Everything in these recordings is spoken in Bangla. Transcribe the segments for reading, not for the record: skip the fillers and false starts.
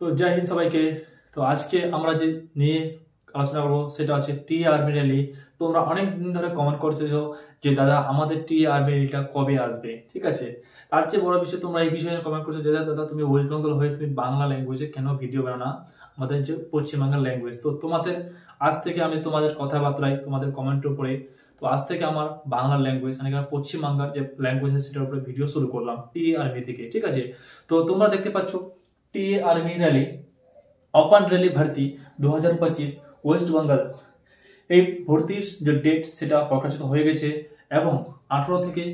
তো জয় হিন্দ সবাইকে। তো আজকে আমরা যে নিয়ে আলোচনা করবো সেটা হচ্ছে টি আর্মি র্যালি। তোমরা অনেক দিন ধরে কমেন্ট করছো যে দাদা আমাদের টি আর্মি র্যালিটা কবে আসবে, ঠিক আছে। তার চেয়ে বড় বিষয় তোমরা এই বিষয়ে কমেন্ট করছো যে দাদা তুমি ওয়েস্ট বেঙ্গল হয়ে তুমি বাংলা ল্যাঙ্গুয়েজে কেন ভিডিও বানাও না, আমাদের যে পশ্চিমবাংলার ল্যাঙ্গুয়েজ। তো তোমাদের আজ থেকে আমি তোমাদের কথাবার্তায় তোমাদের কমেন্টের উপরে তো আজ থেকে আমার বাংলা ল্যাঙ্গুয়েজ মানে পশ্চিমবাংলার যে ল্যাঙ্গুয়েজ আছে সেটার উপরে ভিডিও শুরু করলাম টি আর্মি থেকে, ঠিক আছে। তো তোমরা দেখতে পাচ্ছ টি আর্মি র্যালি ওপেন র্যালি ভর্তি 2025 ওয়েস্ট বেঙ্গল। এই ভর্তির যে ডেট সেটা প্রকাশিত হয়ে গেছে এবং 18 থেকে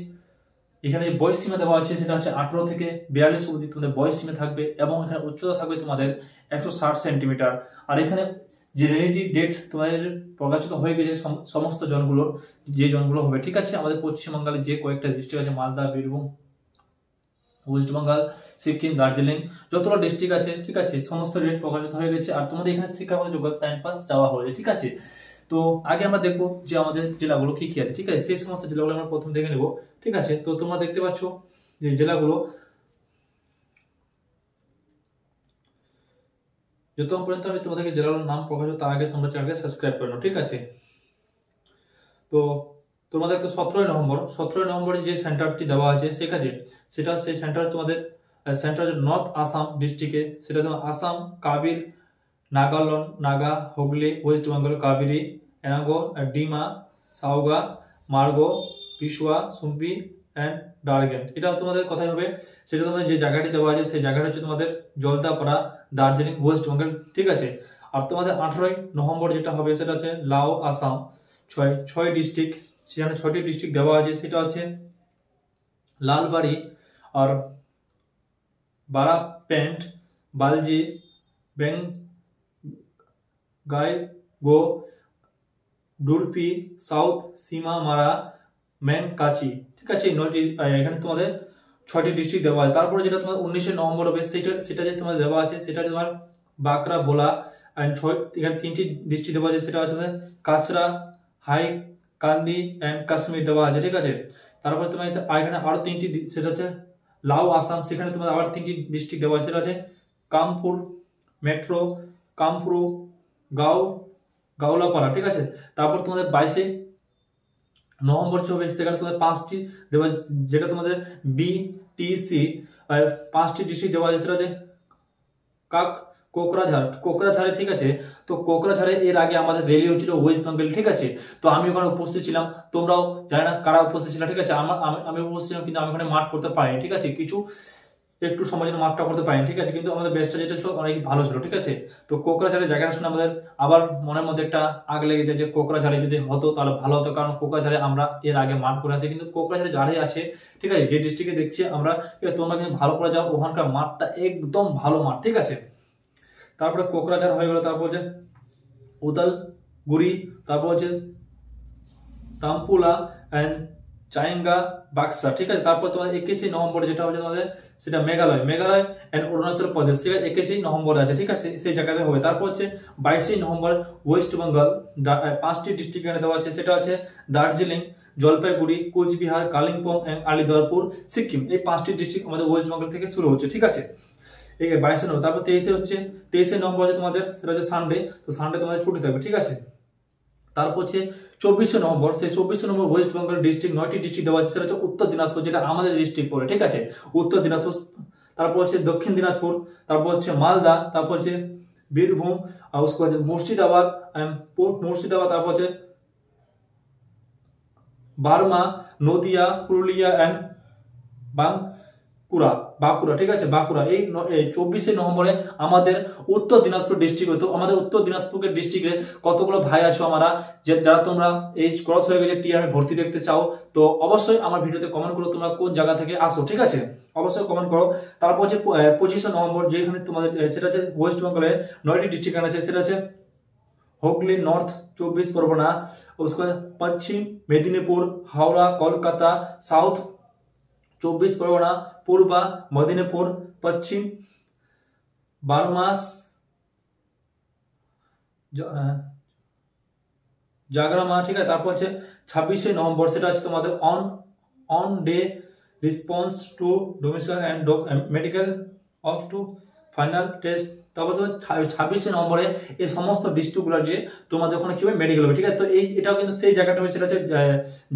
এখানে বয়স সীমা দেওয়া আছে সেটা হচ্ছে 18 থেকে 42 অবধি তোমাদের বয়স সীমা থাকবে এবং এখানে উচ্চতা থাকবে তোমাদের 160 সেন্টিমিটার। আর এখানে যে র্যালিটি ডেট তোমাদের প্রকাশিত হয়ে গেছে সমস্ত জনগুলোর যে জনগুলো হবে, ঠিক আছে। আমাদের পশ্চিমবাংলার যে কয়েকটা ডিস্ট্রিক্ট আছে মালদা, বীরভূম, ওয়েস্ট বেঙ্গল, সিকিম, দার্জিলিং যতটা ডিস্ট্রিক্ট আছে, ঠিক আছে, সমস্ত ডেট প্রকাশিত হয়ে গেছে। আর তোমাদের এখানে শিক্ষাগত যোগ্যতা 10 পাস চাওয়া হয়েছে, ঠিক আছে। তো আগে আমরা দেখবো যে আমাদের জেলাগুলো কি কি আছে, ঠিক আছে। সেই সমস্ত জেলাগুলো আমরা প্রথম দেখে নেব, ঠিক আছে। তো তোমরা দেখতে পাচ্ছ যে জেলাগুলো যতক্ষণ পর্যন্ত আমি তোমাদেরকে জেলাগুলোর নাম প্রকাশ তার আগে তোমরা চ্যানেলকে সাবস্ক্রাইব করে নাও, ঠিক আছে। তো তোমরা দেখতে 17 নভেম্বরে যে সেন্টারটি দেওয়া আছে সেখানে সেই সেন্টার তোমাদের সেন্টার নর্থ আসাম ডিস্ট্রিক্টে, সেটা তোমার আসাম, কাবির, নাগা, হুগলি, ওয়েস্ট বেঙ্গল, কাবেরী, এনাগো, ডিমা, সাউগা, মার্গো, পিশুয়া, সুম্পি অ্যান্ড ডারগেন। এটা তোমাদের কথাই হবে। সেটা তোমাদের যে জায়গাটি দেওয়া আছে সেই জায়গাটা হচ্ছে তোমাদের জলদাপাড়া, দার্জিলিং, ওয়েস্ট বেঙ্গল, ঠিক আছে। আর তোমাদের 18 নভেম্বর যেটা হবে সেটা হচ্ছে লাও, আসাম। ছয় ডিস্ট্রিক্ট, সেখানে 6টি ডিস্ট্রিক্ট দেওয়া আছে সেটা হচ্ছে লালবাড়ি আর বারাপেন্ট, বালজি, বেঙ্গাইগো, ডুরপি, সাউথ সীমা মারা, ম্যানকাচি, ঠিক আছে। এখানে তোমাদের 6টি ডিস্ট্রিক্ট দেওয়া আছে। তারপরে যেটা তোমার 19 নভেম্বর হবে সেটা যে তোমাদের দেওয়া আছে সেটা তোমার বাঁকড়া, বোলা অ্যান্ড এখানে 3টি ডিস্ট্রিক্ট দেওয়া আছে সেটা হচ্ছে Kachra, high Kandi and Kashmir দেওয়া আছে, ঠিক আছে। তারপরে তোমার এখানে আরো 3টি সেটা হচ্ছে লাও, আসাম, সেখানে তোমার আবার 3টি ডিস্ট্রিক্ট দেওয়া আছে সেটা হচ্ছে কামপুর মেট্রো, কামপুরু, গাওলাপাড়া, ঠিক আছে। তারপর তোমাদের 22 নভেম্বর হবে সেখানে তোমাদের 5টি দেওয়া আছে যেটা তোমাদের বিটিসি 5টি ডিস্ট্রিক্ট দেওয়া আছে সেটা হচ্ছে কোকরাঝাড়ে, ঠিক আছে। তো কোকরাঝাড়ে এর আগে আমাদের র্যালি হচ্ছিল ওয়েস্ট বেঙ্গল, ঠিক আছে। তো আমি ওখানে উপস্থিত ছিলাম, তোমরাও জানি না কারা উপস্থিত ছিল, ঠিক আছে। আমি উপস্থিত ছিলাম কিন্তু আমি ওখানে মাঠ করতে পারিনি, ঠিক আছে। একটু সময় জন্য মাঠটা করতে পারিনি, ঠিক আছে। কিন্তু আমাদের বেস্টটা যেটা ছিল অনেক ভালো ছিল, ঠিক আছে। তো কোকরাঝাড়ের জায়গাটা শুনে আমাদের আবার মনের মধ্যে একটা আগ লেগে যায় যে কোকরাঝাড়ে যদি হতো তাহলে ভালো হতো, কারণ কোকরাঝাড়ে আমরা এর আগে মাঠ করে আসি। কিন্তু কোকরাঝাড়ে যারাই আছে, ঠিক আছে, যে ডিস্ট্রিক্টে দেখছি আমরা, তোমরা কিন্তু ভালো করে যাও, ওখানকার মাঠটা একদম ভালো মাঠ, ঠিক আছে। তারপরে কোকরাঝাড় হয়ে গেল, তারপর হচ্ছে উদালগুড়ি, তারপর হচ্ছে তাম্পুলা অ্যান্ড চাইঙ্গা, বাক্সা, ঠিক আছে। তারপর তোমার 21 নভেম্বরে যেটা হচ্ছে তোমাদের সেটা মেঘালয় অ্যান্ড অরুণাচল প্রদেশ, সেটা 21 নভেম্বরে আছে, ঠিক আছে, সেই জায়গাতে হবে। তারপর হচ্ছে 22 নভেম্বর ওয়েস্ট বেঙ্গল 5টি ডিস্ট্রিক্ট এখানে দেওয়া আছে সেটা হচ্ছে দার্জিলিং, জলপাইগুড়ি, কোচবিহার, কালিম্পং অ্যান্ড আলিপুরদুয়ার, সিকিম। এই 5টি ডিস্ট্রিক্ট আমাদের ওয়েস্ট বেঙ্গল থেকে শুরু হচ্ছে, ঠিক আছে। এই 22 নভেম্বর। তারপর 23 নভেম্বর হচ্ছে তোমাদের সেটা হচ্ছে সানডে। তো সানডে তোমাদের ছুটি থাকবে, ঠিক আছে। তারপর হচ্ছে 24 নভেম্বর, সেই 24 নভেম্বর ওয়েস্ট বেঙ্গল ডিস্ট্রিক্ট 9টি ডিস্ট্রিক্ট দেওয়া আছে সেটা হচ্ছে উত্তর দিনাজপুর, যেটা আমাদের ডিস্ট্রিক্ট পড়ে, ঠিক আছে, উত্তর দিনাজপুর। তারপর হচ্ছে দক্ষিণ দিনাজপুর, তারপর হচ্ছে মালদা, তারপর হচ্ছে বীরভূম, আর মুর্শিদাবাদ, তারপর হচ্ছে বার্মা, নদিয়া, পুরুলিয়া অ্যান্ড বাঁকুড়া, ঠিক আছে, বাঁকুড়া। এই 24 নভেম্বরে আমাদের উত্তর দিনাজপুর ডিস্ট্রিক্ট হতো। আমাদের উত্তর দিনাজপুরের ডিস্ট্রিক্টে কতগুলো ভাই আছো আমরা, যারা তোমরা এই ক্রস হয়ে গেছে টি আর্মি ভর্তি দেখতে চাও, তো অবশ্যই আমার ভিডিওতে কমেন্ট করো তোমরা কোন জায়গা থেকে আসো, ঠিক আছে, অবশ্যই কমেন্ট করো। তারপর হচ্ছে 25 নভেম্বর যেখানে তোমাদের সেটা হচ্ছে ওয়েস্ট বেঙ্গলের 9টি ডিস্ট্রিক্ট আছে সেটা হচ্ছে হুগলি, নর্থ 24 परगना, उसके बाद पश्चिम मेदिनीपुर, हावड़ा, कोलकाता, साउथ 24 परगना, पूर्वा मेदिनीपुर, पश्चिम बारमास, জাগরামা, ঠিক আছে। তারপর হচ্ছে 26 নভেম্বর সেটা হচ্ছে তোমাদের on day response to domestic and medical of to final test, তারপর 26 নভেম্বরে এই সমস্ত ডিস্ট্রিক্টগুলো যে তোমাদের ওখানে কি হবে মেডিকেল হবে, ঠিক আছে। তো এটাও কিন্তু সেই জায়গাটা হবে, সেটা হচ্ছে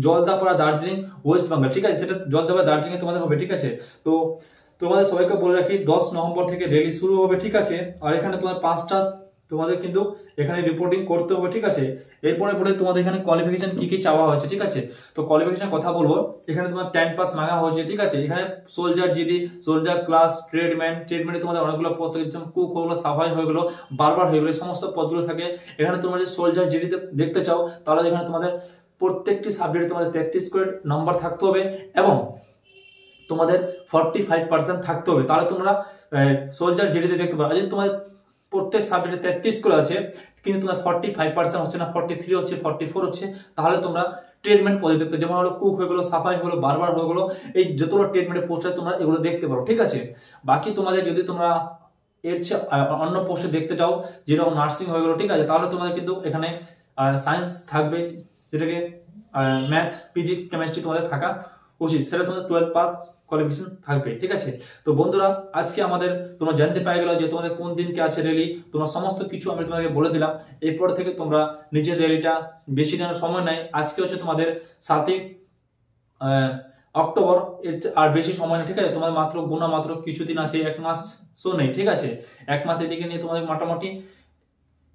জলদাপাড়া, দার্জিলিং, ওয়েস্ট বেঙ্গল, ঠিক আছে। সেটা জলদাপাড়া দার্জিলিং তোমাদের হবে, ঠিক আছে। তো তোমাদের সবাইকে বলে রাখি 10 নভেম্বর থেকে র্যালি শুরু হবে, ঠিক আছে। আর এখানে তোমার 5টা তোমাদের কিন্তু এখানে রিপোর্টিং করতে হবে, ঠিক আছে। এরপরে বলে তোমাদের এখানে কোয়ালিফিকেশন কি কি চাওয়া হয়েছে, ঠিক আছে। তো কোয়ালিফিকেশন কথা বলবো, এখানে তোমার 10 পাস মাঙ্গা হয়েছে, ঠিক আছে। এখানে সোলজার জিডি, সোলজার ক্লাস, ট্রেডম্যানে তোমাদের অনেকগুলো পোস্ট আছে, যেমন কুক হয়ে গেলো, সাফাই হয়ে গেলো, বারবার হয়ে গেলো, এই সমস্ত পদগুলো থাকে এখানে। তোমরা যদি সোলজার জিডি দেখতে চাও তাহলে এখানে তোমাদের প্রত্যেকটি সাবজেক্টে তোমাদের 33 করে নাম্বার থাকতে হবে এবং তোমাদের 45% থাকতে হবে, তাহলে তোমরা সোলজার জিডিতে দেখতে পারো। যদি তোমাদের প্রত্যেক সাবজেক্টে 33 করে আছে কিন্তু তোমার 45% হচ্ছে না, 43 হচ্ছে, 44 হচ্ছে, তাহলে তোমরা ট্রিটমেন্ট পদে দেখতে, যেমন হলো কুক হয়ে গেলো, সাফাই হয়ে গেলো, বারবার হয়ে গেলো, এই যতগুলো ট্রিটমেন্টের পোস্ট আছে তোমরা এগুলো দেখতে পারো, ঠিক আছে। বাকি তোমাদের যদি তোমরা এর চেয়ে অন্য পোস্টে দেখতে চাও, যেরকম নার্সিং হয়ে গেলো, ঠিক আছে, তাহলে তোমাদের কিন্তু এখানে সায়েন্স থাকবে, যেটাকে ম্যাথ, ফিজিক্স, কেমিস্ট্রি তোমাদের থাকা উচিত, সেটা তোমাদের 12 পাস কোয়ালিফিকেশন থাকবে, ঠিক আছে। তো বন্ধুরা, আজকে আমাদের তোমরা জানতে পেরে গেল যে তোমাদের কোন দিনকে আছে র্যালি, তোমরা সমস্ত কিছু আমি তোমাকে বলে দিলাম। এরপর থেকে তোমরা নিজের র্যালিটা বেশি দিনের সময় নেই, আজকে হচ্ছে তোমাদের 7ই অক্টোবর, আর বেশি সময় নেই, ঠিক আছে। তোমাদের মাত্র মাত্র কিছুদিন আছে, 1 মাস নেই, ঠিক আছে। 1 মাস এদিকে নিয়ে তোমাদের মোটামুটি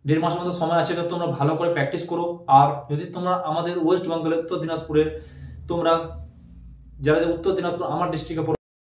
1.5 মাসের মতো সময় আছে। তো তোমরা ভালো করে প্র্যাকটিস করো। আর যদি তোমরা আমাদের ওয়েস্ট বেঙ্গলের, উত্তর দিনাজপুরের, তোমরা যারা উত্তর দিনাজপুর আমার ডিস্ট্রিক্টে